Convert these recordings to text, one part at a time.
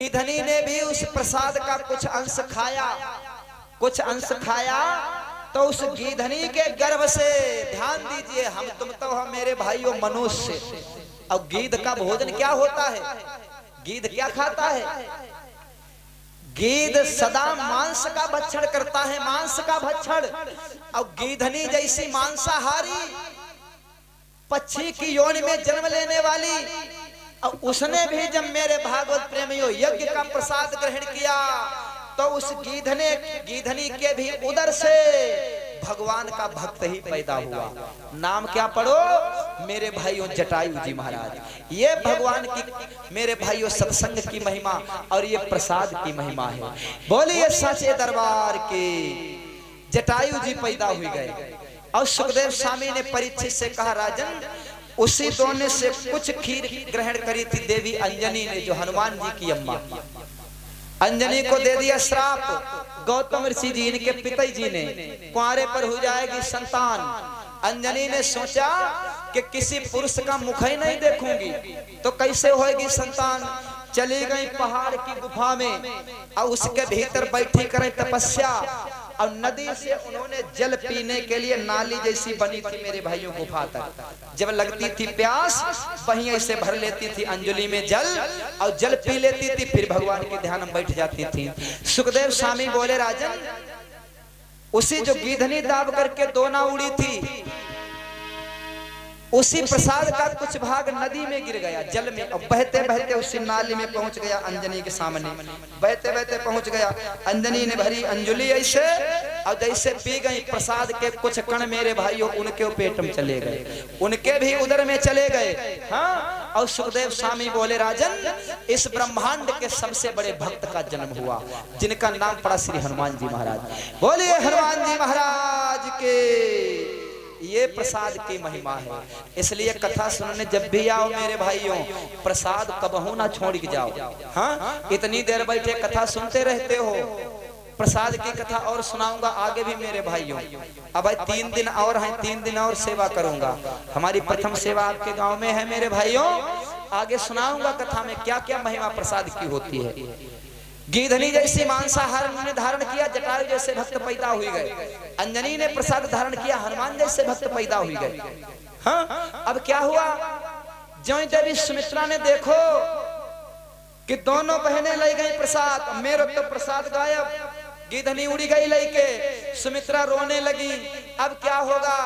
गीधनी ने भी उस प्रसाद का कुछ अंश खाया तो उस गीधनी के गर्भ से, ध्यान दीजिए, हम तुम तो हम मेरे भाइयों मनुष्य। अब गीध का भोजन क्या होता है? गीध क्या खाता है? गीध सदा मांस का भक्षण करता है, मांस का भक्षण। अब गीधनी जैसी मांसाहारी पक्षी की योनि में जन्म लेने वाली, और उसने भी जब मेरे भागवत प्रेमियों यज्ञ का प्रसाद ग्रहण किया तो उस गीधनी के भी उदर से भगवान का भक्त ही पैदा हुआ। नाम क्या पढ़ो मेरे भाइयों? जटायु जी महाराज। ये भगवान की, मेरे भाइयों, सत्संग की महिमा और ये प्रसाद की महिमा है। बोलिए सच्चे दरबार के। जटायु जी पैदा हुए गए और सुखदेव स्वामी ने परीक्षित से कहा, राजन, उसी दोने से कुछ खीर ग्रहण करी थी देवी अंजनी ने, जो हनुमान जी की अम्मा। अंजनी को दे दिया श्राप गौतम ऋषि जी, इनके पिताजी ने, कुंवारे पर हो जाएगी संतान। अंजनी ने सोचा कि किसी पुरुष का मुख ही नहीं देखूंगी तो कैसे होगी संतान। चली गई पहाड़ की गुफा में और उसके भीतर बैठी करें तपस्या, और नदी से उन्होंने जल पीने के लिए नाली जैसी बनी थी मेरे भाइयों गुफा तक। जब लगती थी प्यास वहीं ऐसे भर लेती थी अंजलि में जल और जल पी लेती थी, फिर भगवान के ध्यान में बैठ जाती थी। सुखदेव स्वामी बोले, राजन, उसी जो गीधनी दाब करके दोना उड़ी थी, उसी प्रसाद का कुछ भाग नदी में गिर गया जल में, और बहते बहते उसी नाली में पहुंच गया अंजनी के सामने। बहते बहते पहुंच गया, अंजनी ने भरी अंजलि ऐसे, और जैसे पी गई प्रसाद के कुछ कण मेरे भाइयों उनके पेट में चले गए, उनके भी उदर में चले गए। हाँ, और सुखदेव स्वामी बोले, राजन, इस ब्रह्मांड के सबसे बड़े भक्त का जन्म हुआ, जिनका नाम पड़ा श्री हनुमान जी महाराज। बोलिए हनुमान जी महाराज के। ये प्रसाद की महिमा है। इसलिए कथा सुनने जब भी आओ मेरे भाइयों, प्रसाद कबहू ना छोड़ के जाओ। हाँ, इतनी देर बैठे कथा सुनते रहते हो, प्रसाद की कथा और सुनाऊंगा आगे भी मेरे भाइयों। अब 3 दिन और हैं, 3 दिन और सेवा करूंगा। हमारी प्रथम सेवा आपके गांव में है मेरे भाइयों, आगे सुनाऊंगा कथा में क्या क्या महिमा प्रसाद की होती है। गीधनी जैसी मांसाहार ने धारण किया, जटायु जैसे भक्त पैदा हुए गए। अंजनी ने प्रसाद धारण किया, हनुमान जैसे भक्त पैदा हुए गए। हाँ, अब क्या हुआ? ज्यों देवी सुमित्रा ने देखो कि दोनों बहनें ले गई प्रसाद, मेरे तो प्रसाद गायब। गीधनी उड़ी गई लेके, सुमित्रा रोने लगी। अब क्या होगा?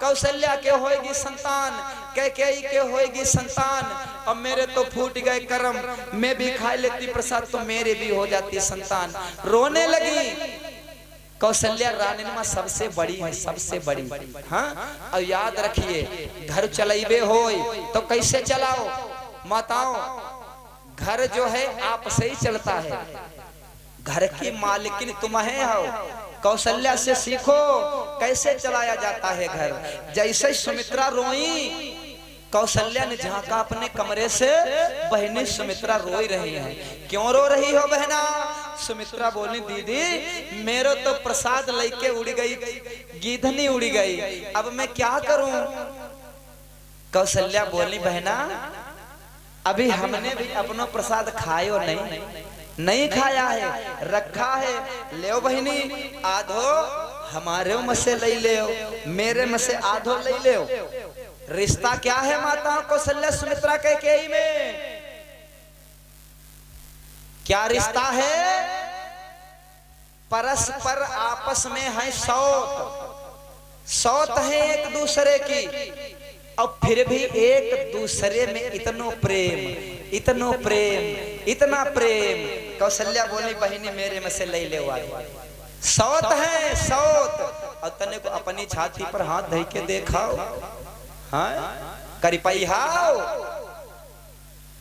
कौशल्या के होएगी संतान, कैकेयी के होएगी संतान, और मेरे तो फूट गए कर्म, मैं भी खा लेती प्रसाद तो मेरे भी हो जाती संतान। रोने लगी। कौशल्या रानी मां सबसे बड़ी है, सबसे बड़ी। हाँ, और याद रखिए, घर चलाइबे हो तो कैसे चलाओ माताओं? घर जो है आपसे ही चलता है, घर की मालिकिन तुम्हें हो। कौशल्या से सीखो कैसे चलाया जाता है घर। जैसे सुमित्रा रोई, कौशल्या ने झांका अपने कमरे से, बहनी सुमित्रा रोई रही है। क्यों रो रही हो बहना? सुमित्रा बोली, दीदी, मेरे तो प्रसाद लेके उड़ गई, गीधनी उड़ गई, अब मैं क्या करूं? कौशल्या बोली, बहना, अभी हमने भी अपनो प्रसाद खायो नहीं खाया है, रखा है। ले बहनी, आधो हमारे में से ले ले, मेरे में से आधो ले ले। रिश्ता क्या है माताओं कौशल्या सुमित्रा कैकेयी में? क्या रिश्ता है? परस्पर आपस में है सौत है एक दूसरे की, और फिर भी एक दूसरे में इतना प्रेम। कौशल्या बोली, बहनी, मेरे में से ले वाले सौत है, सौत। और तने को अपनी छाती पर हाथ धइ के देखाओ, हाँ, करी पाई हाओ,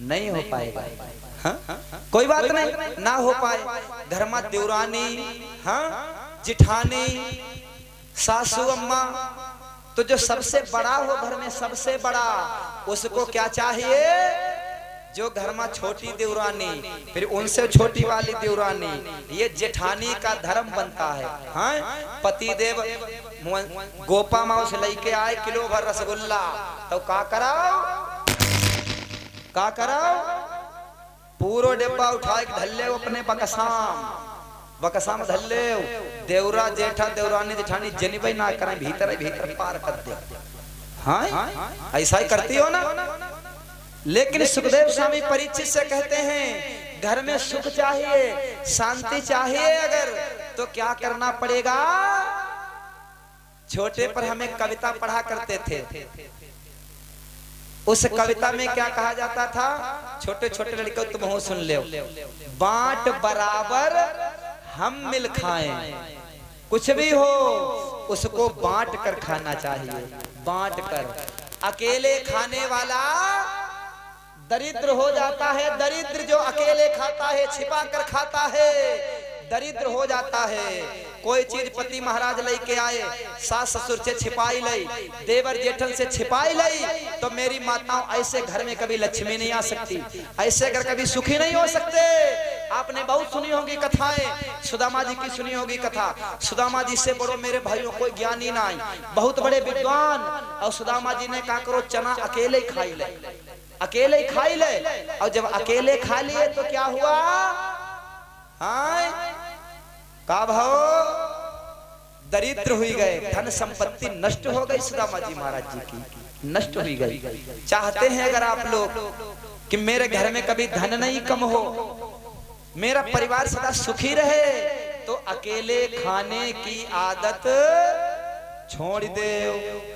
नहीं हो पाएगा। हाँ, कोई बात नहीं, ना हो पाए। घर में देवरानी, हाँ, जिठानी, सासू अम्मा, तो जो सबसे बड़ा हो घर में, सबसे बड़ा, उसको क्या चाहिए? जो घर में छोटी देवरानी, फिर उनसे छोटी वाली देवरानी, ये जेठानी का धर्म बनता है। हाँ, पति देव गोपा माँ से लेके आए किलो भर रसगुल्ला, तो का कराओ? पूरो डिब्बा उठाए धल्ले अपने बकसाम धल्ले देवरा जेठा देवरानी जेठानी जनिबई ना करें भीतर भीतर पार कर दे। हाँ ऐसा ही करती हो ना। लेकिन सुखदेव स्वामी परीक्षित से कहते हैं घर में सुख चाहिए, शांति चाहिए अगर तो क्या करना पड़ेगा। छोटे पर हमें कविता पढ़ा करते थे, उस कविता में क्या कहा जाता था, छोटे छोटे लड़के तुम हो सुन ले, बांट बराबर हम मिल खाएं, कुछ भी हो उसको बांट कर खाना चाहिए, बांट कर। अकेले खाने वाला दरिद्र हो जाता है, दरिद्र जो अकेले खाता है छिपा कर खाता है दरिद्र हो जाता है। कोई चीज पति महाराज लेके आए, सास ससुर से छिपाई लई, देवर जेठन से छिपाई लई, तो मेरी माताओं ऐसे घर में कभी लक्ष्मी नहीं आ सकती, ऐसे घर कभी सुखी नहीं हो सकते। आपने बहुत सुनी होगी कथाएं, सुदामा जी की सुनी होगी कथा। सुदामा जी से बड़ो मेरे भाइयों कोई ज्ञानी ना आई, बहुत बड़े विद्वान, और सुदामा जी ने कहा करो चना अकेले ही खाई ले, अकेले ही खाई ले। और जब अकेले खा लिए तो क्या हुआ, का भाव दरिद्र हुई गए, धन संपत्ति नष्ट हो गई सुदामा जी महाराज जी की, नष्ट हुई गई। चाहते हैं अगर आप लोग कि मेरे घर में कभी धन नहीं कम हो, मेरा परिवार सदा सुखी रहे, तो अकेले खाने की आदत छोड़ दे।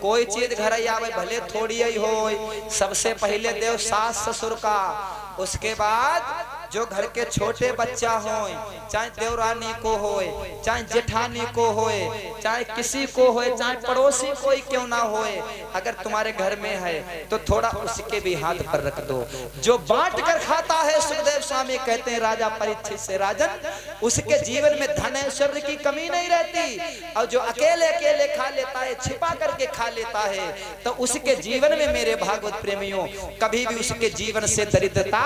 कोई चीज घर आवे भले थोड़ी ही हो, सबसे पहले देव सास ससुर का, उसके बाद जो घर के छोटे बच्चा हो, चाहे देवरानी को हो, चाहे जेठानी को हो, चाहे किसी को हो, चाहे पड़ोसी कोई क्यों ना हो, अगर तुम्हारे घर में है तो थोड़ा उसके भी हाथ पर रख दो। जो बांट कर खाता है, सुखदेव स्वामी कहते हैं राजा परीक्षित से, राजन उसके जीवन में धन ऐश्वर्य की कमी नहीं रहती, और जो अकेले अकेले खा लेता है, छिपा करके खा लेता है, तो उसके जीवन में मेरे भागवत प्रेमियों कभी भी उसके जीवन से दरिद्रता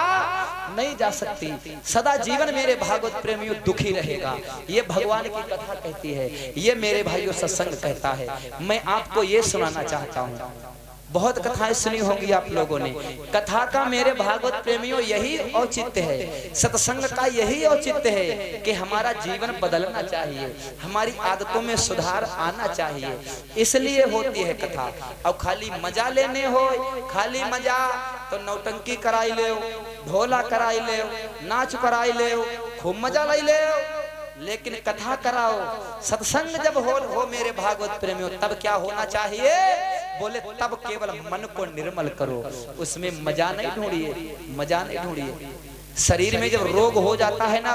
नहीं जा सकती, सदा जीवन मेरे भागवत प्रेमियों दुखी रहेगा। ये भगवान की कथा कहती है, ये मेरे भाइयों सत्संग कहता है। मैं आपको ये सुनाना चाहता हूँ, बहुत कथाएं सुनी होंगी आप लोगों ने, कथा का मेरे भागवत प्रेमियों यही औचित्य है, सत्संग का यही औचित्य है कि हमारा जीवन बदलना चाहिए, हमारी आदतों में सुधार आना चाहिए, इसलिए होती है कथा। और खाली मजा लेने हो, खाली मजा तो नौटंकी कराई ले, ढोला कराई ले, नाच कराई ले, खूब मजा लाई ले, लेकिन कथा कराओ, सत्संग जब हो मेरे भागवत प्रेमियों, तब क्या होना चाहिए, बोले तब केवल मन को निर्मल करो, उसमें मजा नहीं ढूंढिए, मजा नहीं ढूंढिए। शरीर में जब रोग हो जाता है ना,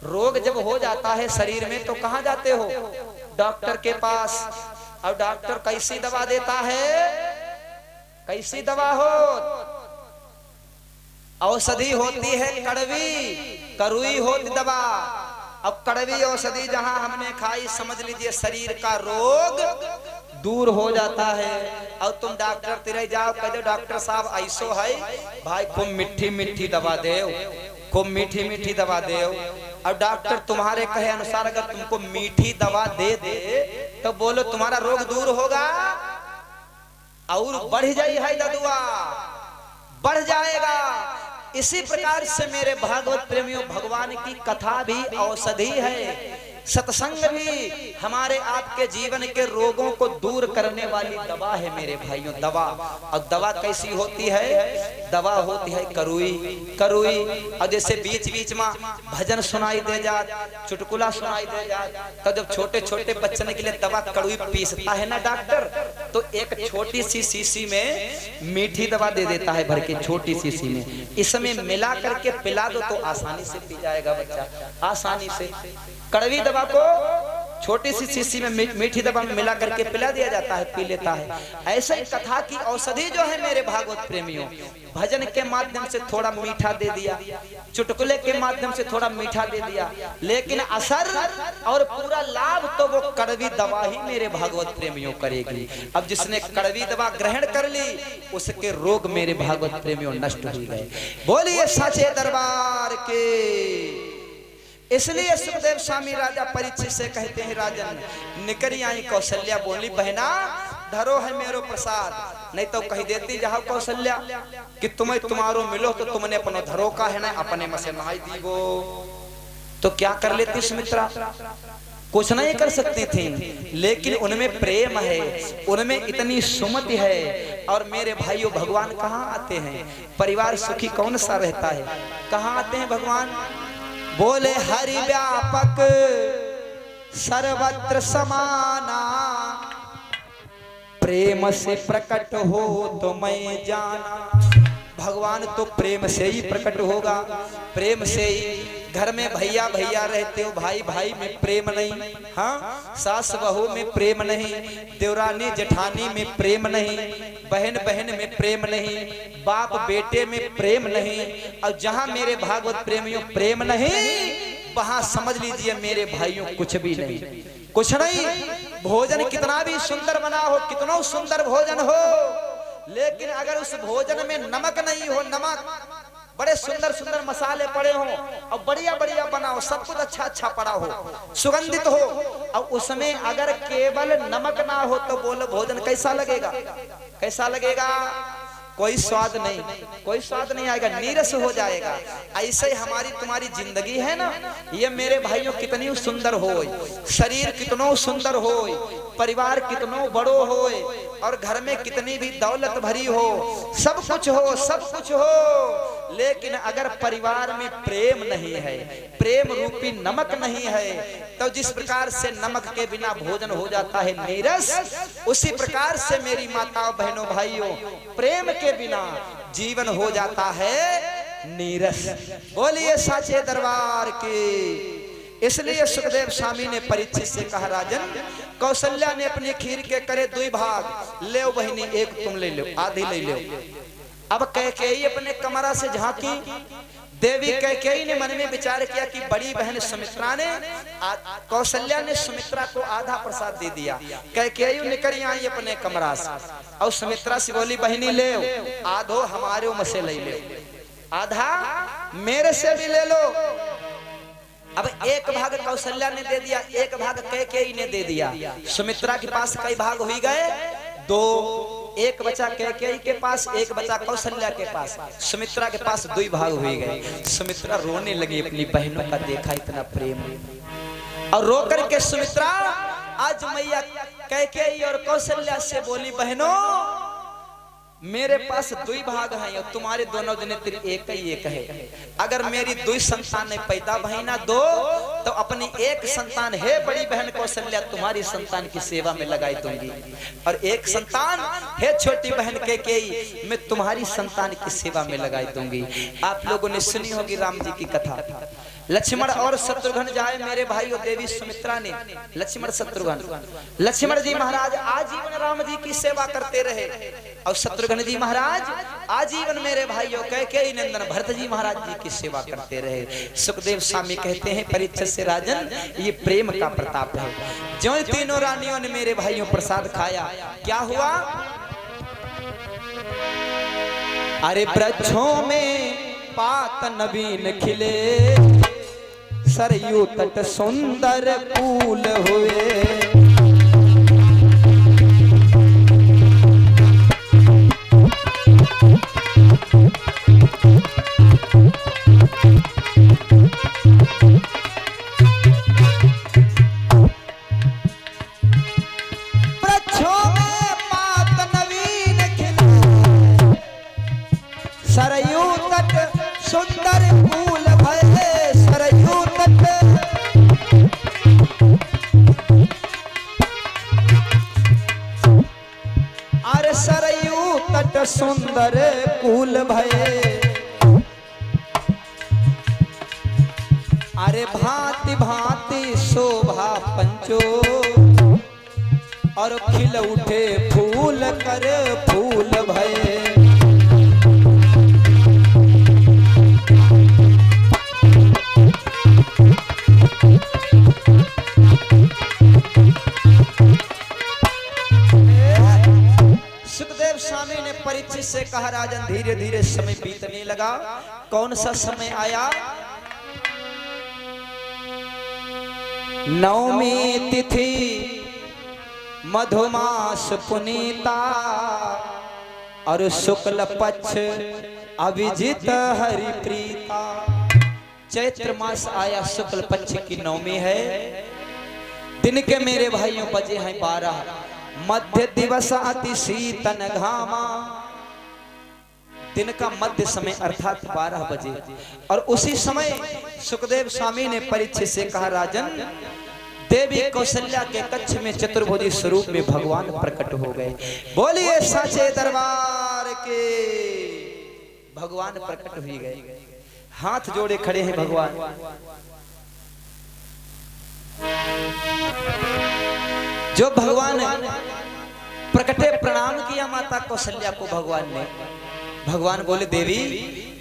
रोग जब हो जाता है शरीर में, तो कहाँ जाते हो, डॉक्टर के पास। और डॉक्टर कैसी दवा देता है, कैसी दवा हो, औषधि होती है कड़वी, करुई होती दवा। अब कड़वी औषधि जहां हमने खाई, समझ लीजिए शरीर का रोग दूर हो जाता है। और तुम डॉक्टर तिरे जाओ, कह दो डॉक्टर साहब ऐसो है भाई, खूब मीठी मीठी दवा दे, खूब मीठी मीठी दवा दे। और डॉक्टर तुम्हारे कहे अनुसार अगर तुमको मीठी दवा दे दे, तो बोलो तुम्हारा रोग दूर होगा, और बढ़ जाए है ददुआ, बढ़ जाएगा। इसी प्रकार से मेरे भागवत प्रेमियों, भगवान की कथा भी औषधि है, सत्संग भी हमारे आपके जीवन के रोगों को दूर करने वाली दवा है मेरे भाइयों, दवा। और दवा कैसी होती है, दवा होती है करुई, करुई। और जैसे बीच बीच में भजन सुनाई दे जात, चुटकुला सुनाई दे जात, तो जब छोटे छोटे बच्चों के लिए दवा करुई पीसता है ना डॉक्टर, तो एक छोटी सी शीशी में मीठी दवा दे देता है भर के, छोटी शीशी में, इसमें मिला करके पिला दो तो आसानी से पी जाएगा बच्चा, आसानी से। कड़वी दवा को छोटी सी शीशी में मीठी दवा में मिला करके पिला दिया जाता है, पी लेता है। ऐसे ही कथा की औषधि जो है मेरे भागवत प्रेमियों, भजन के माध्यम से थोड़ा मीठा दे दिया, चुटकुले के माध्यम से थोड़ा मीठा दे दिया, लेकिन असर और पूरा लाभ तो वो कड़वी दवा ही मेरे भागवत प्रेमियों करेगी। अब जिसने कड़वी दवा ग्रहण कर ली, उसके रोग मेरे भागवत प्रेमियों नष्ट हो गए। बोलिए साचे दरबार के। इसलिए सुखदेव स्वामी राजा परीक्षित से कहते हैं, राजन निकरी आई कौशल्या बोली, बहना धरो है मेरो प्रसाद, नहीं तो कही देती जाओ कौशल्या कि तुम्हें तुम्हारो मिलो तो तुमने अपनो धरो का है ना अपने में से नाई दीगो। तो क्या कर लेती सुमित्रा, कुछ नहीं कर सकती थी, लेकिन उनमें प्रेम है, उनमें इतनी सुमति है। और मेरे भाइयों भगवान कहाँ आते हैं, परिवार सुखी कौन सा रहता है, कहाँ आते हैं भगवान, बोले हरि व्यापक सर्वत्र समाना, प्रेम से प्रकट हो तो मैं जाना। भगवान तो प्रेम से ही प्रकट होगा, प्रेम से ही। घर में भैया भैया रहते हो, भाई भाई में प्रेम नहीं, हाँ सास बहू में प्रेम नहीं, देवरानी जेठानी में प्रेम नहीं, बहन बहन में प्रेम नहीं, बाप बेटे में प्रेम नहीं। और जहां मेरे भागवत प्रेमियों प्रेम नहीं, वहां समझ लीजिए मेरे भाइयों कुछ भी नहीं, कुछ नहीं। भोजन कितना भी सुंदर बना हो, कितना सुंदर भोजन हो, लेकिन अगर उस भोजन में नमक नहीं हो, नमक बड़े सुंदर सुंदर मसाले पड़े हो और बढ़िया बढ़िया बना हो, सब कुछ अच्छा अच्छा पड़ा हो, सुगंधित हो, और उसमें अगर केवल नमक ना हो तो बोलो भोजन कैसा लगेगा, कैसा लगेगा, कोई स्वाद नहीं, कोई स्वाद नहीं आएगा, नीरस हो जाएगा। ऐसे हमारी तुम्हारी जिंदगी है ना, ये मेरे भाइयों कितनी सुंदर हो, शरीर कितनो सुंदर हो, परिवार कितनो बड़ो हो, और घर में कितनी भी दौलत भरी हो, सब कुछ हो, सब कुछ हो, लेकिन अगर परिवार में प्रेम नहीं है, प्रेम रूपी नमक नहीं है, तो जिस प्रकार से नमक के बिना भोजन हो जाता है नीरस, उसी प्रकार से मेरी माताओं बहनों भाइयों प्रेम के बिना जीवन हो जाता है नीरस। बोलिए साचे दरबार की। इसलिए सुखदेव स्वामी ने परीक्षित से कहा, राजन कौशल्या ने अपनी खीर के करे 2 भाग, ले बहिनी एक तुम ले लो, आधी ले लो। अब कैकेयी अपने कमरा से झांकी, देवी कैकेयी ने मन में विचार किया कि बड़ी बहन सुमित्रा ने, कौशल्या ने सुमित्रा को आधा प्रसाद दे दिया। कैकेयी निकल आई अपने कमरा से और सुमित्रा से बोली, बहिनी ले आधो हमारे में से ले लो, आधा मेरे से भी ले लो। अब एक भाग कौशल्या ने दे दिया, एक भाग कैकेयी ने दे दिया। सुमित्रा के पास कई भाग हुई गए, 2, एक बचा कैकेयी के पास, एक बचा कौशल्या के पास, सुमित्रा के पास 2 भाग हुए गए। सुमित्रा रोने लगी, अपनी बहनों का देखा इतना प्रेम, और रो करके सुमित्रा आज मैया कैकेयी और कौशल्या से बोली, बहनों मेरे पास 2 भाग हैं और तुम्हारे दोनों जने तेरी एक ही एक है। अगर मेरी 2 संतान पैदा भईना 2, तो अपनी एक संतान है बड़ी बहन कौशल्या तुम्हारी संतान की सेवा में लगाई दूंगी, और एक संतान है छोटी बहन कैकेयी मैं तुम्हारी संतान की सेवा में लगाई दूंगी। आप लोगों ने सुनी होगी राम जी की कथा, लक्ष्मण और शत्रुघ्न जाए मेरे भाइयों, देवी सुमित्रा ने लक्ष्मण शत्रुघ्न, लक्ष्मण जी महाराज आजीवन राम जी की सेवा करते रहे, और शत्रुघ्न जी महाराज आजीवन मेरे भाइयों कैकेयी नंदन भरत जी महाराज जी की सेवा करते रहे। सुखदेव स्वामी कहते हैं परीक्षित से, राजन ये प्रेम का प्रताप है। जो तीनों रानियों ने मेरे भाइयों प्रसाद खाया, क्या हुआ, अरे वृक्षों में पात नवीन खिले, सरयू तट सुंदर फूल हुए। वृक्षों में पात नवीन खिले, सरयू तट सुंदर फूल भये, सरयू तट अरे सरयू तट सुंदर फूल भये, अरे भांति भांति शोभा पंचो, और खिल उठे फूल कर फूल भये। सुखदेव स्वामी ने परीक्षित से कहा, राजन धीरे धीरे समय बीतने लगा। कौन सा समय आया, नवमी तिथि मधुमास पुनीता और शुक्ल पक्ष अभिजित हरिप्रीता। चैत्र मास आया, शुक्ल पक्ष की नवमी है। दिन के मेरे भाइयों बजे हैं 12। मध्य दिवस अति शीतन घामा। दिन का मध्य समय अर्थात 12 बजे। और उसी समय सुखदेव स्वामी ने परीक्षित से कहा, राजन देवी कौशल्या के कक्ष में चतुर्भुजी स्वरूप में भगवान प्रकट हो गए। बोलिए साचे दरबार के। भगवान प्रकट हो गए, हाथ जोड़े खड़े हैं भगवान। जो भगवान प्रकटे, प्रणाम किया माता कौशल्या को भगवान ने। भगवान बोले, देवी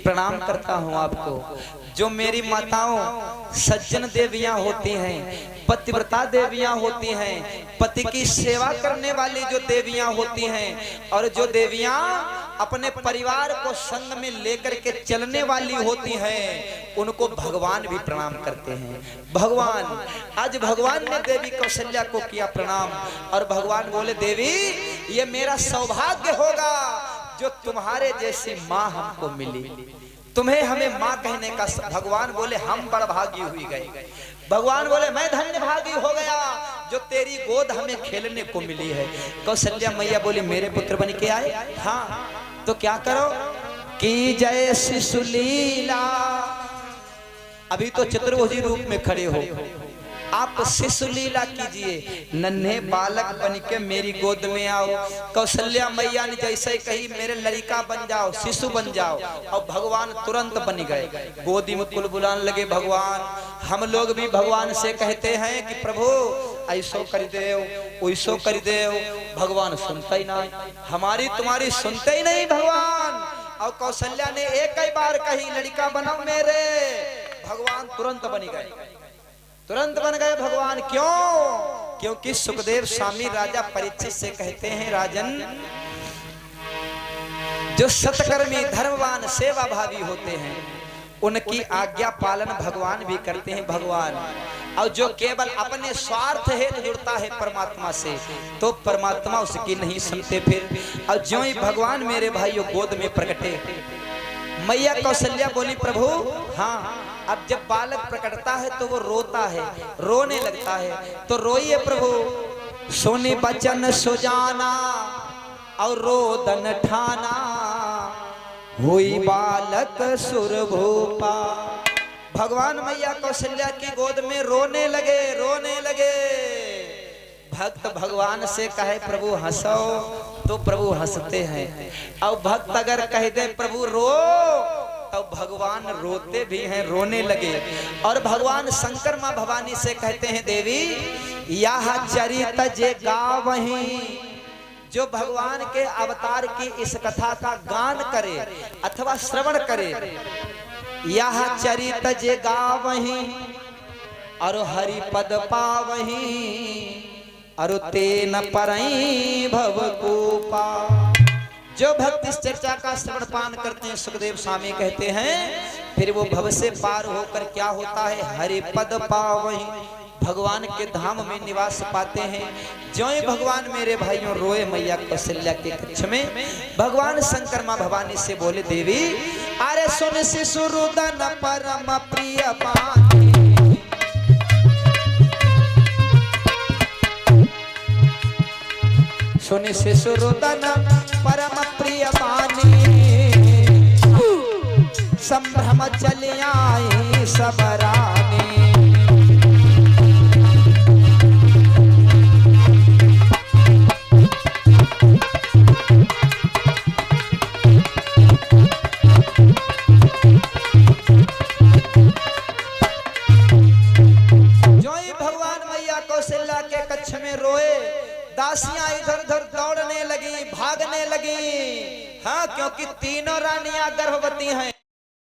प्रणाम करता हूं आपको। जो मेरी माताओं सज्जन देवियां होती हैं, पतिव्रता देवियां होती हैं, पति की सेवा करने वाली जो देवियां होती हैं, और जो देवियां अपने परिवार को संग में लेकर के चलने वाली होती हैं, उनको भगवान भी प्रणाम करते हैं। भगवान आज भगवान ने देवी कौशल्या को किया प्रणाम। और भगवान बोले, देवी ये मेरा सौभाग्य होगा जो तुम्हारे जैसी माँ हमको मिली। तुम्हें हमें माँ कहने का। भगवान बोले, हम बड़भागी हुई गए। भगवान बोले, मैं धन्य भागी हो गया जो तेरी गोद हमें खेलने को मिली है। कौशल्या मैया बोली, मेरे पुत्र बन के आए। हाँ, तो क्या करो कि जय शिशुलीला। अभी तो चतुर्भुजी रूप में खड़े हो, आप शिशु लीला कीजिए। नन्हे बालक बन के मेरी गोद में आओ। कौशल्या मैया ने जैसे ही कही, मेरे लड़का बन जाओ, शिशु बन जाओ। और भगवान तुरंत बन गए। गोदी में कुलबुलाने लगे भगवान। हम लोग भी भगवान से कहते हैं कि प्रभु ऐसो कर देव, वैसो कर देव। भगवान सुनता ही नहीं, हमारी तुम्हारी सुनते ही नहीं भगवान। और कौशल्या ने एक ही बार कही, लड़का बनाओ मेरे। भगवान तुरंत बन गए, तुरंत बन गए भगवान। क्यों? क्योंकि सुखदेव स्वामी राजा परीक्षित से कहते हैं, राजन जो सतकर्मी धर्मवान सेवा भावी होते हैं, उनकी आज्ञा पालन भगवान भी करते हैं। भगवान और जो केवल अपने स्वार्थ हेतु जुड़ता है परमात्मा से, तो परमात्मा उसकी नहीं सुनते फिर। और जो ही भगवान मेरे भाइयों गोद में प्रकटे, मैया कौशल्या बोली, प्रभु हाँ, अब जब बालक प्रकटता है तो वो रोता है, रोने लगता है, तो रोइए प्रभु। सुनि बचन सुजाना और रोदन ठाना, हुई बालक सुरभूपा। भगवान मैया कौशल्या की गोद में रोने लगे, रोने लगे। भक्त भगवान से कहे, प्रभु हंसो, तो प्रभु हंसते हैं। और भक्त अगर कह दे, प्रभु रो, तो भगवान रोते भी हैं, रोने लगे। और भगवान शंकर माँ भवानी से कहते हैं, देवी यह चरित जे गावहीं। जो भगवान के अवतार की इस कथा का गान करे अथवा श्रवण करे, यह चरित जे गावहीं और हरि पद पावहीं, और तेन परई भवकूपा। जो भक्त इस चर्चा का श्रवण पान करते हैं, सुखदेव स्वामी कहते हैं, फिर वो भव से पार होकर क्या होता है, हरि पद पावहीं, भगवान के धाम में निवास पाते हैं। जो ही भगवान मेरे भाइयों रोए मैया कौशल्या के कक्ष में, भगवान शंकर माँ भवानी से बोले, देवी अरे सुन शिशु रुदन परम प्रिय पानी। सुनि शिशु रुदन परम प्रिय पानी, संभ्रम चल आई सब रानी। जो ही भगवान मैया कौशल्या के कक्ष में रोए, दासियां इधर उधर दौड़ने लगी, भागने लगी। हाँ, क्योंकि तीनों रानियां गर्भवती हैं।